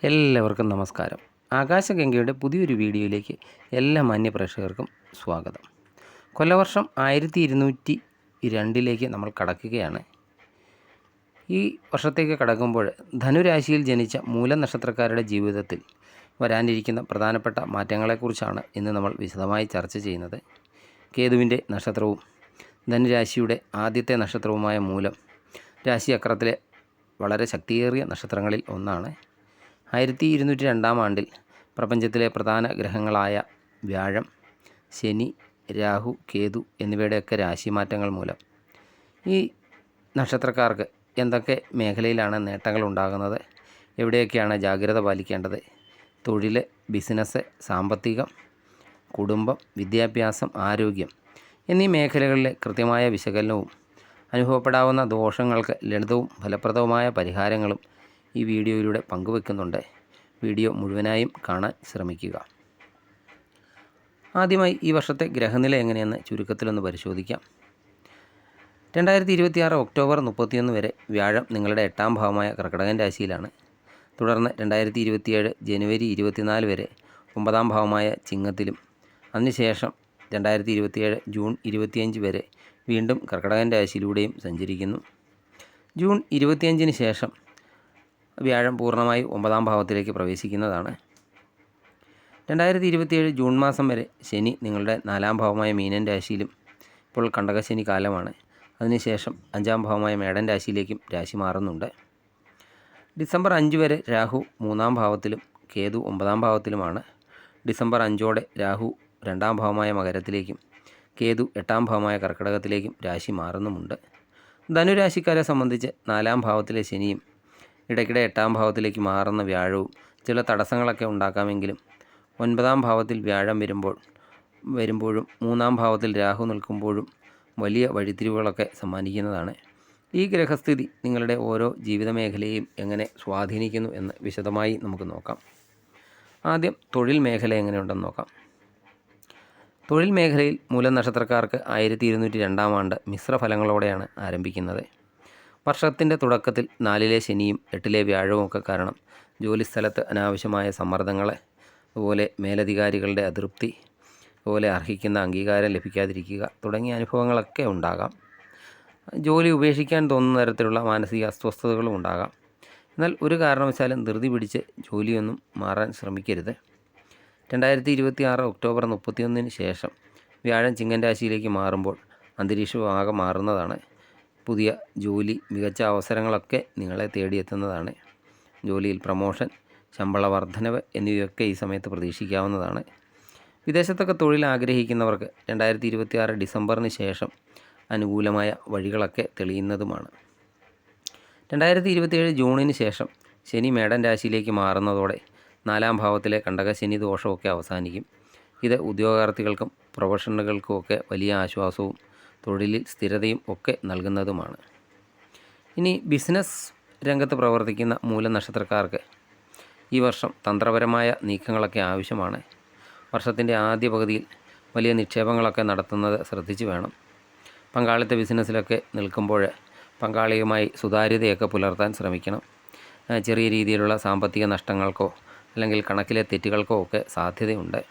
എല്ലാവർക്കും നമസ്കാരം. ആകാശഗംഗയുടെ പുതിയൊരു വീഡിയോയിലേക്ക് എല്ലാ മാന്യ പ്രേക്ഷകർക്കും സ്വാഗതം. കൊല്ലവർഷം 1202 നമ്മൾ കടക്കുകയാണ്. ഈ വർഷത്തേക്ക് കടക്കുമ്പോൾ ധനുരാശിയിൽ ജനിച്ച മൂലനക്ഷത്രക്കാരുടെ ജീവിതത്തിൽ വരാനിരിക്കുന്ന പ്രധാനപ്പെട്ട മാറ്റങ്ങളെക്കുറിച്ചാണ് ഇന്ന് നമ്മൾ വിശദമായി ചർച്ച ചെയ്യുന്നത്. കേതുവിൻ്റെ നക്ഷത്രവും ധനുരാശിയുടെ ആദ്യത്തെ നക്ഷത്രവുമായ മൂലം രാശിചക്രത്തിലെ വളരെ ശക്തിയേറിയ നക്ഷത്രങ്ങളിൽ ഒന്നാണ്. 1202 ആണ്ടിൽ പ്രപഞ്ചത്തിലെ പ്രധാന ഗ്രഹങ്ങളായ വ്യാഴം, ശനി, രാഹു, കേതു എന്നിവയുടെയൊക്കെ രാശിമാറ്റങ്ങൾ മൂലം ഈ നക്ഷത്രക്കാർക്ക് എന്തൊക്കെ മേഖലയിലാണ് നേട്ടങ്ങൾ ഉണ്ടാകുന്നത്, എവിടെയൊക്കെയാണ് ജാഗ്രത പാലിക്കേണ്ടത്, തൊഴിൽ, ബിസിനസ്, സാമ്പത്തികം, കുടുംബം, വിദ്യാഭ്യാസം, ആരോഗ്യം എന്നീ മേഖലകളിലെ കൃത്യമായ വിശകലനവും അനുഭവപ്പെടാവുന്ന ദോഷങ്ങൾക്ക് ലളിതവും ഫലപ്രദവുമായ പരിഹാരങ്ങളും ഈ വീഡിയോയിലൂടെ പങ്കുവെക്കുന്നുണ്ട്. വീഡിയോ മുഴുവനായും കാണാൻ ശ്രമിക്കുക. ആദ്യമായി ഈ വർഷത്തെ ഗ്രഹനില എങ്ങനെയെന്ന് ചുരുക്കത്തിലൊന്ന് പരിശോധിക്കാം. 2026 ഒക്ടോബർ 31 വരെ വ്യാഴം നിങ്ങളുടെ 8ാം ഭാവമായ കർക്കിടകൻ രാശിയിലാണ്. തുടർന്ന് 2027 ജനുവരി 24 വരെ 9ാം ഭാവമായ ചിങ്ങത്തിലും, അതിനുശേഷം 2027 ജൂൺ 25 വരെ വീണ്ടും കർക്കിടകൻ രാശിയിലൂടെയും സഞ്ചരിക്കുന്നു. ജൂൺ 25 ശേഷം വ്യാഴം പൂർണ്ണമായി 9ാം ഭാവത്തിലേക്ക് പ്രവേശിക്കുന്നതാണ്. 2027 ജൂൺ മാസം വരെ ശനി നിങ്ങളുടെ 4ാം ഭാവമായ മീനൻ രാശിയിലും, ഇപ്പോൾ കണ്ടകശനി കാലമാണ്. അതിനുശേഷം 5ാം ഭാവമായ മേടൻ രാശിയിലേക്കും രാശി മാറുന്നുണ്ട്. ഡിസംബർ 5 വരെ രാഹു 3ാം ഭാവത്തിലും കേതു 9ാം ഭാവത്തിലുമാണ്. ഡിസംബർ 5 രാഹു 2ാം ഭാവമായ മകരത്തിലേക്കും കേതു 8ാം ഭാവമായ കർക്കിടകത്തിലേക്കും രാശി മാറുന്നുമുണ്ട്. ധനുരാശിക്കാരെ സംബന്ധിച്ച് 4ാം ഭാവത്തിലെ ശനിയും ഇടയ്ക്കിടെ 8ാം ഭാവത്തിലേക്ക് മാറുന്ന വ്യാഴവും ചില തടസ്സങ്ങളൊക്കെ ഉണ്ടാക്കാമെങ്കിലും 9ാം ഭാവത്തിൽ വ്യാഴം വരുമ്പോഴും 3ാം ഭാവത്തിൽ രാഹു നിൽക്കുമ്പോഴും വലിയ വഴിത്തിരിവുകളൊക്കെ സമ്മാനിക്കുന്നതാണ്. ഈ ഗ്രഹസ്ഥിതി നിങ്ങളുടെ ഓരോ ജീവിത മേഖലയെയും എങ്ങനെ സ്വാധീനിക്കുന്നു എന്ന് വിശദമായി നമുക്ക് നോക്കാം. ആദ്യം തൊഴിൽ മേഖല എങ്ങനെയുണ്ടെന്ന് നോക്കാം. തൊഴിൽ മേഖലയിൽ മൂലനക്ഷത്രക്കാർക്ക് 1202 ആണ്ട് മിശ്രഫലങ്ങളോടെയാണ് ആരംഭിക്കുന്നത്. വർഷത്തിൻ്റെ തുടക്കത്തിൽ 4ലെ ശനിയും 8ലെ വ്യാഴവും ഒക്കെ കാരണം ജോലിസ്ഥലത്ത് അനാവശ്യമായ സമ്മർദ്ദങ്ങൾ, അതുപോലെ മേലധികാരികളുടെ അതൃപ്തി, അതുപോലെ അർഹിക്കുന്ന അംഗീകാരം ലഭിക്കാതിരിക്കുക തുടങ്ങിയ അനുഭവങ്ങളൊക്കെ ഉണ്ടാകാം. ജോലി ഉപേക്ഷിക്കാൻ തോന്നുന്ന തരത്തിലുള്ള മാനസിക അസ്വസ്ഥതകളും ഉണ്ടാകാം. എന്നാൽ ഒരു കാരണവശാലും ധൃതി പിടിച്ച് ജോലിയൊന്നും മാറാൻ ശ്രമിക്കരുത്. 2026 ഒക്ടോബർ 31 ശേഷം വ്യാഴം ചിങ്ങൻ രാശിയിലേക്ക് മാറുമ്പോൾ അന്തരീക്ഷം ആകെ മാറുന്നതാണ്. പുതിയ ജോലി, മികച്ച അവസരങ്ങളൊക്കെ നിങ്ങളെ തേടിയെത്തുന്നതാണ്. ജോലിയിൽ പ്രമോഷൻ, ശമ്പള വർധനവ് എന്നിവയൊക്കെ ഈ സമയത്ത് പ്രതീക്ഷിക്കാവുന്നതാണ്. വിദേശത്തൊക്കെ തൊഴിൽ ആഗ്രഹിക്കുന്നവർക്ക് 2026 ഡിസംബറിന് ശേഷം അനുകൂലമായ വഴികളൊക്കെ തെളിയുന്നതുമാണ്. 2027 ജൂണിന് ശേഷം ശനി മേടൻ രാശിയിലേക്ക് മാറുന്നതോടെ 4ാം ഭാവത്തിലെ കണ്ടകശനി ദോഷമൊക്കെ അവസാനിക്കും. ഇത് ഉദ്യോഗാർത്ഥികൾക്കും പ്രൊഫഷണലുകൾക്കുമൊക്കെ വലിയ ആശ്വാസവും തൊഴിലിൽ സ്ഥിരതയും ഒക്കെ നൽകുന്നതുമാണ്. ഇനി ബിസിനസ് രംഗത്ത് പ്രവർത്തിക്കുന്ന മൂലനക്ഷത്രക്കാർക്ക് ഈ വർഷം തന്ത്രപരമായ നീക്കങ്ങളൊക്കെ ആവശ്യമാണ്. വർഷത്തിൻ്റെ ആദ്യ പകുതിയിൽ വലിയ നിക്ഷേപങ്ങളൊക്കെ നടത്തുന്നത് ശ്രദ്ധിച്ചു വേണം. പങ്കാളിത്ത ബിസിനസ്സിലൊക്കെ നിൽക്കുമ്പോൾ പങ്കാളിയുമായി സുതാര്യതയൊക്കെ പുലർത്താൻ ശ്രമിക്കണം. ചെറിയ രീതിയിലുള്ള സാമ്പത്തിക നഷ്ടങ്ങൾക്കോ അല്ലെങ്കിൽ കണക്കിലെ തെറ്റുകൾക്കോ ഒക്കെ സാധ്യതയുണ്ട്.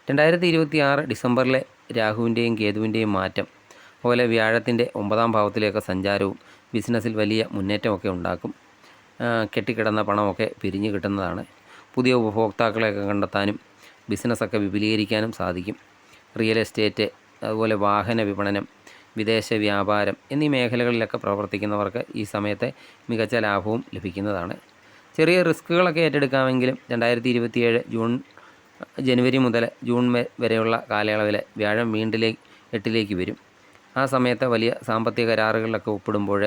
2026 ഡിസംബറിലെ രാഹുവിൻ്റെയും കേതുവിൻ്റെയും മാറ്റം, അതുപോലെ വ്യാഴത്തിൻ്റെ 9ാം ഭാവത്തിലേക്ക് സഞ്ചാരവും ബിസിനസ്സിൽ വലിയ മുന്നേറ്റമൊക്കെ ഉണ്ടാക്കും. കെട്ടിക്കിടന്ന പണമൊക്കെ പിരിഞ്ഞു കിട്ടുന്നതാണ്. പുതിയ ഉപഭോക്താക്കളെയൊക്കെ കണ്ടെത്താനും ബിസിനസ്സൊക്കെ വിപുലീകരിക്കാനും സാധിക്കും. റിയൽ എസ്റ്റേറ്റ്, അതുപോലെ വാഹന വിപണനം, വിദേശ വ്യാപാരം എന്നീ മേഖലകളിലൊക്കെ പ്രവർത്തിക്കുന്നവർക്ക് ഈ സമയത്തെ മികച്ച ലാഭവും ലഭിക്കുന്നതാണ്. ചെറിയ റിസ്കുകളൊക്കെ ഏറ്റെടുക്കാമെങ്കിലും 2027 ജനുവരി മുതൽ ജൂൺ വരെയുള്ള കാലയളവിൽ വ്യാഴം വീണ്ടും 8ലേക്ക് വരും. ആ സമയത്ത് വലിയ സാമ്പത്തിക കരാറുകളിലൊക്കെ ഒപ്പിടുമ്പോൾ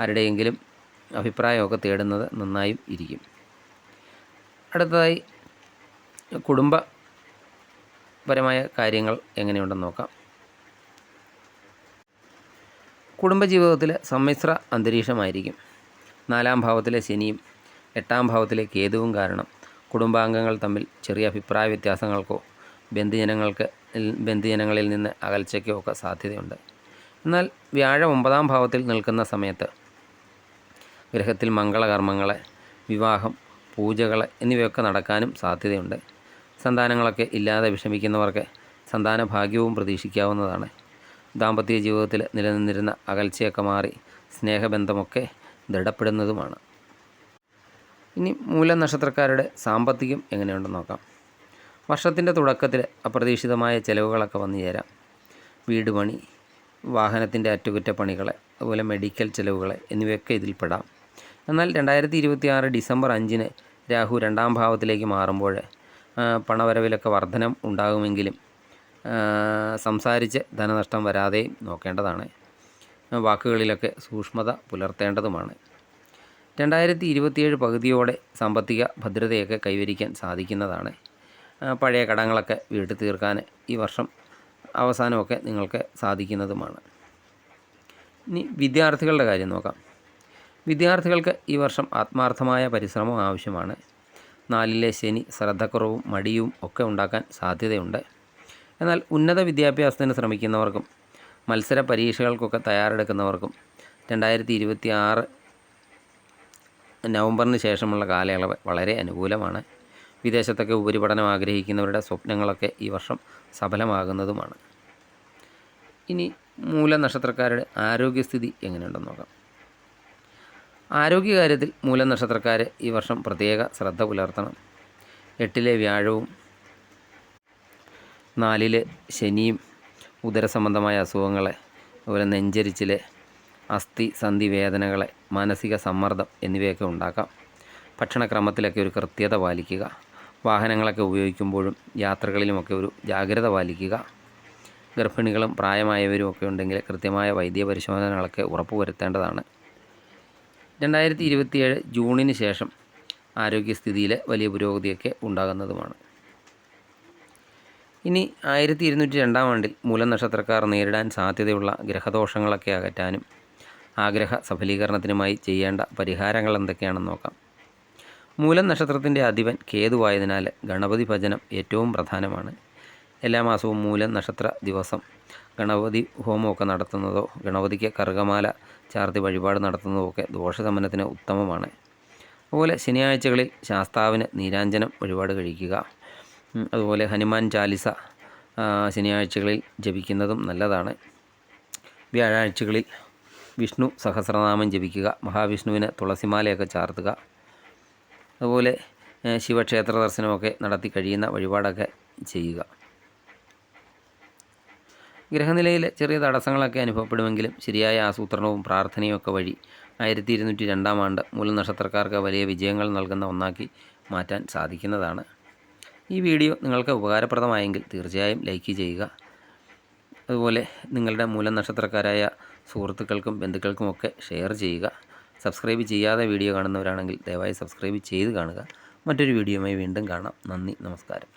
ആരുടെയെങ്കിലും അഭിപ്രായമൊക്കെ തേടുന്നത് നന്നായും ഇരിക്കും. അടുത്തതായി കുടുംബപരമായ കാര്യങ്ങൾ എങ്ങനെയുണ്ടെന്ന് നോക്കാം. കുടുംബജീവിതത്തിൽ സമ്മിശ്ര അന്തരീക്ഷമായിരിക്കും. 4ാം ഭാവത്തിലെ ശനിയും 8ാം ഭാവത്തിലെ കേതുവും കാരണം കുടുംബാംഗങ്ങൾ തമ്മിൽ ചെറിയ അഭിപ്രായ വ്യത്യാസങ്ങൾക്കോ ബന്ധുജനങ്ങളിൽ നിന്ന് അകൽച്ചയ്ക്കോ ഒക്കെ സാധ്യതയുണ്ട്. എന്നാൽ വ്യാഴം 9ാം ഭാവത്തിൽ നിൽക്കുന്ന സമയത്ത് ഗ്രഹത്തിൽ മംഗളകർമ്മങ്ങൾ, വിവാഹം, പൂജകൾ എന്നിവയൊക്കെ നടക്കാനും സാധ്യതയുണ്ട്. സന്താനങ്ങളൊക്കെ ഇല്ലാതെ വിഷമിക്കുന്നവർക്ക് സന്താന ഭാഗ്യവും പ്രതീക്ഷിക്കാവുന്നതാണ്. ദാമ്പത്യ ജീവിതത്തിൽ നിലനിന്നിരുന്ന അകൽച്ചയൊക്കെ മാറി സ്നേഹബന്ധമൊക്കെ ദൃഢപ്പെടുന്നതുമാണ്. ഇനി മൂലം നക്ഷത്രക്കാരുടെ സാമ്പത്തികം എങ്ങനെയുണ്ടെന്ന് നോക്കാം. വർഷത്തിൻ്റെ തുടക്കത്തിൽ അപ്രതീക്ഷിതമായ ചിലവുകളൊക്കെ വന്നു ചേരാം. വീട് പണി, വാഹനത്തിൻ്റെ അറ്റകുറ്റപ്പണികൾ, അതുപോലെ മെഡിക്കൽ ചിലവുകൾ എന്നിവയൊക്കെ ഇതിൽപ്പെടാം. എന്നാൽ 2026 ഡിസംബർ 5 രാഹു 2ാം ഭാവത്തിലേക്ക് മാറുമ്പോൾ പണവരവിലൊക്കെ വർധനം ഉണ്ടാകുമെങ്കിലും സംസാരിച്ച് ധനനഷ്ടം വരാതെ നോക്കേണ്ടതാണ്. വാക്കുകളിലൊക്കെ സൂക്ഷ്മത പുലർത്തേണ്ടതുമാണ്. 2027 പകുതിയോടെ സാമ്പത്തിക ഭദ്രതയൊക്കെ കൈവരിക്കാൻ സാധിക്കുന്നതാണ്. പഴയ കടങ്ങളൊക്കെ വീട്ടി തീർക്കാൻ ഈ വർഷം അവസാനമൊക്കെ നിങ്ങൾക്ക് സാധിക്കുന്നതുമാണ്. ഇനി വിദ്യാർത്ഥികളുടെ കാര്യം നോക്കാം. വിദ്യാർത്ഥികൾക്ക് ഈ വർഷം ആത്മാർത്ഥമായ പരിശ്രമം ആവശ്യമാണ്. 4ലെ ശനി ശ്രദ്ധക്കുറവും മടിയും ഒക്കെ ഉണ്ടാക്കാൻ സാധ്യതയുണ്ട്. എന്നാൽ ഉന്നത വിദ്യാഭ്യാസത്തിന് ശ്രമിക്കുന്നവർക്കും മത്സര പരീക്ഷകൾക്കൊക്കെ തയ്യാറെടുക്കുന്നവർക്കും 2026 നവംബറിന് ശേഷമുള്ള കാലയളവ് വളരെ അനുകൂലമാണ്. വിദേശത്തൊക്കെ ഉപരിപഠനം ആഗ്രഹിക്കുന്നവരുടെ സ്വപ്നങ്ങളൊക്കെ ഈ വർഷം സഫലമാകുന്നതുമാണ്. ഇനി മൂലം നക്ഷത്രക്കാരുടെ ആരോഗ്യസ്ഥിതി എങ്ങനെയുണ്ടെന്ന് നോക്കാം. ആരോഗ്യകാര്യത്തിൽ മൂലം നക്ഷത്രക്കാർ ഈ വർഷം പ്രത്യേക ശ്രദ്ധ പുലർത്തണം. 8ലെ വ്യാഴവും 4ലെ ശനിയും ഉദരസംബന്ധമായ അസുഖങ്ങൾ, അതുപോലെ നെഞ്ചരിച്ചിൽ, അസ്ഥി സന്ധി വേദനകൾ, മാനസിക സമ്മർദ്ദം എന്നിവയൊക്കെ ഉണ്ടാക്കാം. ഭക്ഷണക്രമത്തിലൊക്കെ ഒരു കൃത്യത പാലിക്കുക. വാഹനങ്ങളൊക്കെ ഉപയോഗിക്കുമ്പോഴും യാത്രകളിലുമൊക്കെ ഒരു ജാഗ്രത പാലിക്കുക. ഗർഭിണികളും പ്രായമായവരും ഒക്കെ ഉണ്ടെങ്കിൽ കൃത്യമായ വൈദ്യപരിശോധനകളൊക്കെ ഉറപ്പുവരുത്തേണ്ടതാണ്. 2027 ജൂണിന് ശേഷം ആരോഗ്യസ്ഥിതിയിൽ വലിയ പുരോഗതിയൊക്കെ ഉണ്ടാകുന്നതുമാണ്. ഇനി 1202 ആണ്ടിൽ മൂലം നക്ഷത്രക്കാർ നേരിടാൻ സാധ്യതയുള്ള ഗ്രഹദോഷങ്ങളൊക്കെ അകറ്റാനും ആഗ്രഹ സഫലീകരണത്തിനുമായി ചെയ്യേണ്ട പരിഹാരങ്ങൾ എന്തൊക്കെയാണെന്ന് നോക്കാം. മൂലം നക്ഷത്രത്തിൻ്റെ അധിപൻ കേതുവായതിനാൽ ഗണപതി ഭജനം ഏറ്റവും പ്രധാനമാണ്. എല്ലാ മാസവും മൂലം നക്ഷത്ര ദിവസം ഗണപതി ഹോമമൊക്കെ നടത്തുന്നതോ ഗണപതിക്ക് കറുകമാല ചാർത്തി വഴിപാട് നടത്തുന്നതോ ഒക്കെ ദോഷശമനത്തിന് ഉത്തമമാണ്. അതുപോലെ ശനിയാഴ്ചകളിൽ ശാസ്താവിന് നീരാഞ്ജനം വഴിപാട് കഴിക്കുക. അതുപോലെ ഹനുമാൻ ചാലിസ ശനിയാഴ്ചകളിൽ ജപിക്കുന്നതും നല്ലതാണ്. വ്യാഴാഴ്ചകളിൽ വിഷ്ണു സഹസ്രനാമം ജപിക്കുക. മഹാവിഷ്ണുവിന് തുളസിമാലയൊക്കെ ചാർത്തുക. അതുപോലെ ശിവക്ഷേത്ര ദർശനമൊക്കെ നടത്തി കഴിയുന്ന വഴിപാടൊക്കെ ചെയ്യുക. ഗ്രഹനിലയിൽ ചെറിയ തടസ്സങ്ങളൊക്കെ അനുഭവപ്പെടുമെങ്കിലും ശരിയായ ആസൂത്രണവും പ്രാർത്ഥനയും ഒക്കെ വഴി 1202 ആണ്ട് മൂലം നക്ഷത്രക്കാർക്ക് വലിയ വിജയങ്ങൾ നൽകുന്ന ഒന്നാക്കി മാറ്റാൻ സാധിക്കുന്നതാണ്. ഈ വീഡിയോ നിങ്ങൾക്ക് ഉപകാരപ്രദമായെങ്കിൽ തീർച്ചയായും ലൈക്ക് ചെയ്യുക. അതുപോലെ നിങ്ങളുടെ മൂലം നക്ഷത്രക്കാരായ സുഹൃത്തുക്കൾക്കും ബന്ധുക്കൾക്കുമൊക്കെ ഷെയർ ചെയ്യുക. സബ്സ്ക്രൈബ് ചെയ്യാതെ വീഡിയോ കാണുന്നവരാണെങ്കിൽ ദയവായി സബ്സ്ക്രൈബ് ചെയ്ത് കാണുക. മറ്റൊരു വീഡിയോയുമായി വീണ്ടും കാണാം. നന്ദി, നമസ്കാരം.